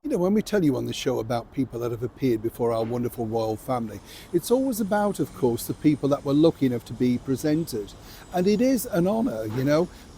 You know, when we tell you on the show about people that have appeared before our wonderful royal family, it's always about, of course, the people that were lucky enough to be presented. And it is an honour,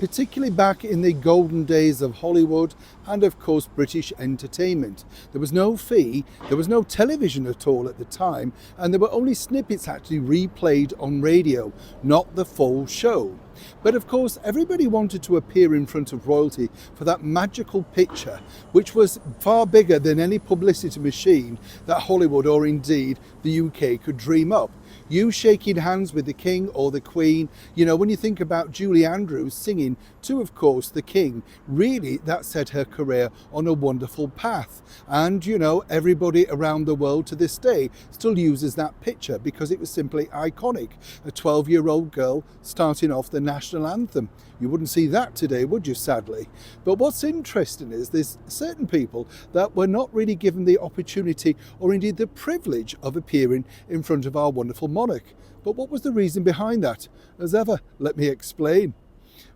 particularly back in the golden days of Hollywood and, of course, British entertainment. There was no fee, there was no television at all at the time, and there were only snippets actually replayed on radio, not the full show. But of course, everybody wanted to appear in front of royalty for that magical picture, which was far bigger than any publicity machine that Hollywood or indeed the UK could dream up. You shaking hands with the King or the Queen, when you think about Julie Andrews singing to, of course, the King, really that set her career on a wonderful path. And, everybody around the world to this day still uses that picture because it was simply iconic. A 12-year-old girl starting off the national anthem. You wouldn't see that today, would you, sadly? But what's interesting is there's certain people that were not really given the opportunity or indeed the privilege of appearing in front of our wonderful monarch. But what was the reason behind that? As ever, let me explain.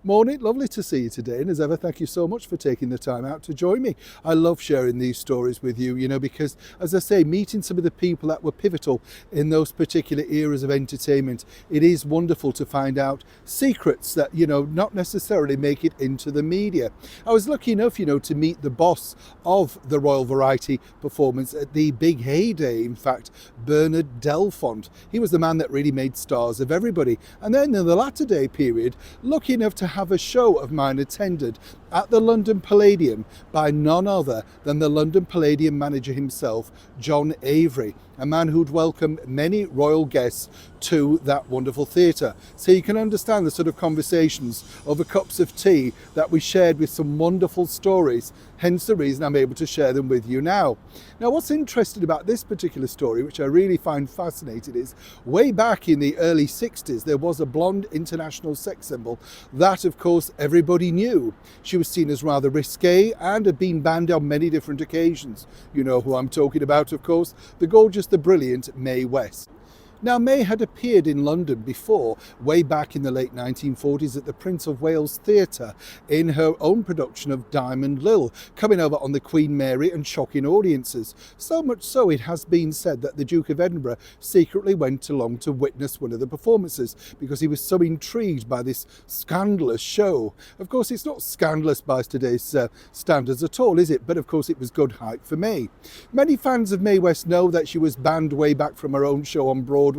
Morning, lovely to see you today, and as ever, thank you so much for taking the time out to join me. I love sharing these stories with you, because, as I say, meeting some of the people that were pivotal in those particular eras of entertainment, it is wonderful to find out secrets that, not necessarily make it into the media. I was lucky enough, to meet the boss of the Royal Variety performance at the big heyday, in fact, Bernard Delfont. He was the man that really made stars of everybody. And then in the latter day period, lucky enough to have a show of mine attended at the London Palladium by none other than the London Palladium manager himself, John Avery, a man who'd welcomed many royal guests to that wonderful theatre. So you can understand the sort of conversations over cups of tea that we shared with some wonderful stories, hence the reason I'm able to share them with you now. Now, what's interesting about this particular story, which I really find fascinating, is way back in the early 60s, there was a blonde international sex symbol that, of course, everybody knew. She was seen as rather risque and had been banned on many different occasions. You know who I'm talking about, of course, the gorgeous, the brilliant Mae West. Now, Mae had appeared in London before, way back in the late 1940s at the Prince of Wales Theatre in her own production of Diamond Lil, coming over on the Queen Mary and shocking audiences. So much so it has been said that the Duke of Edinburgh secretly went along to witness one of the performances because he was so intrigued by this scandalous show. Of course, it's not scandalous by today's standards at all, is it? But of course, it was good hype for Mae. Many fans of Mae West know that she was banned way back from her own show on Broadway,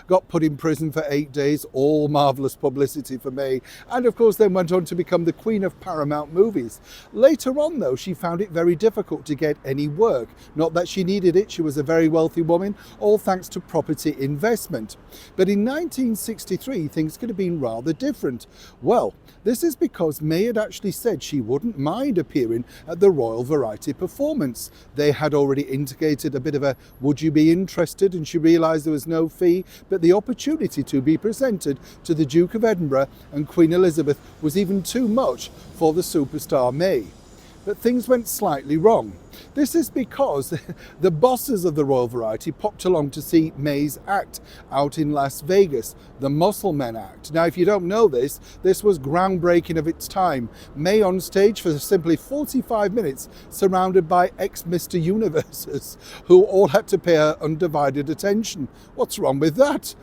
got put in prison for 8 days, all marvellous publicity for Mae, and of course then went on to become the Queen of Paramount Movies. Later on, though, she found it very difficult to get any work. Not that she needed it, she was a very wealthy woman, all thanks to property investment. But in 1963, things could have been rather different. Well, this is because Mae had actually said she wouldn't mind appearing at the Royal Variety performance. They had already indicated a bit of a, would you be interested? And she realised there was no fee, but the opportunity to be presented to the Duke of Edinburgh and Queen Elizabeth was even too much for the superstar Mae. But things went slightly wrong. This is because the bosses of the Royal Variety popped along to see Mae's act out in Las Vegas, the Musclemen act. Now, if you don't know this was groundbreaking of its time. Mae on stage for simply 45 minutes, surrounded by ex-Mr. Universes, who all had to pay her undivided attention. What's wrong with that?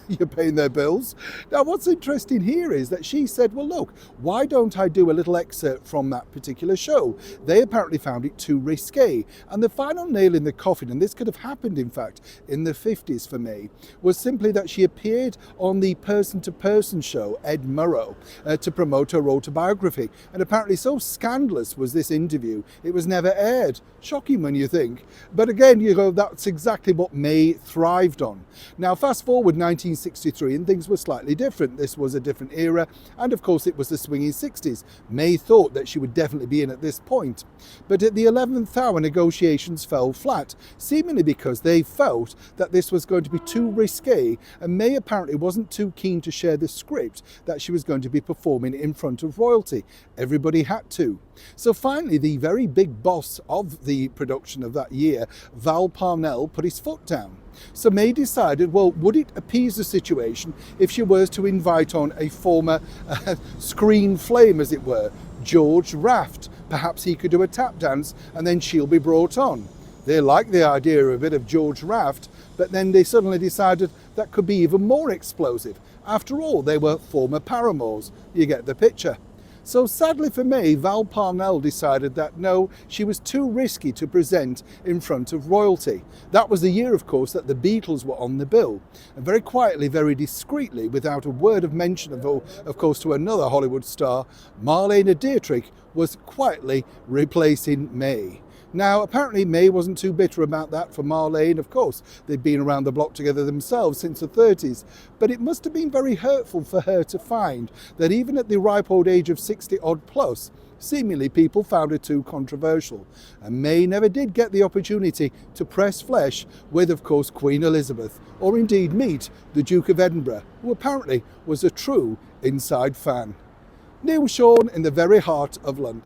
You're paying their bills. Now, what's interesting here is that she said, well, look, why don't I do a little excerpt from that particular show? They apparently found it too risque. And the final nail in the coffin, and this could have happened, in fact, in the 50s for Mae, was simply that she appeared on the person-to-person show, Ed Murrow, to promote her autobiography. And apparently so scandalous was this interview, it was never aired. Shocking when you think. But again, that's exactly what Mae thrived on. Now, fast forward 1963 and things were slightly different. This was a different era, and of course it was the swinging 60s. Mae thought that she would definitely be in at this point. But at the 11th hour, negotiations fell flat, seemingly because they felt that this was going to be too risque, and Mae apparently wasn't too keen to share the script that she was going to be performing in front of royalty. Everybody had to. So finally, the very big boss of the production of that year, Val Parnell, put his foot down. So Mae decided, well, would it appease the situation if she was to invite on a former screen flame, as it were, George Raft. Perhaps he could do a tap dance and then she'll be brought on. They liked the idea of a bit of George Raft, but then they suddenly decided that could be even more explosive. After all, they were former paramours. You get the picture. So sadly for Mae, Val Parnell decided that no, she was too risky to present in front of royalty. That was the year, of course, that the Beatles were on the bill. And very quietly, very discreetly, without a word of mention of course, to another Hollywood star, Marlene Dietrich was quietly replacing Mae. Now, apparently Mae wasn't too bitter about that for Marlene. Of course, they'd been around the block together themselves since the 30s. But it must have been very hurtful for her to find that even at the ripe old age of 60 odd plus, seemingly people found her too controversial. And Mae never did get the opportunity to press flesh with, of course, Queen Elizabeth, or indeed meet the Duke of Edinburgh, who apparently was a true inside fan. Neil Sean in the very heart of London.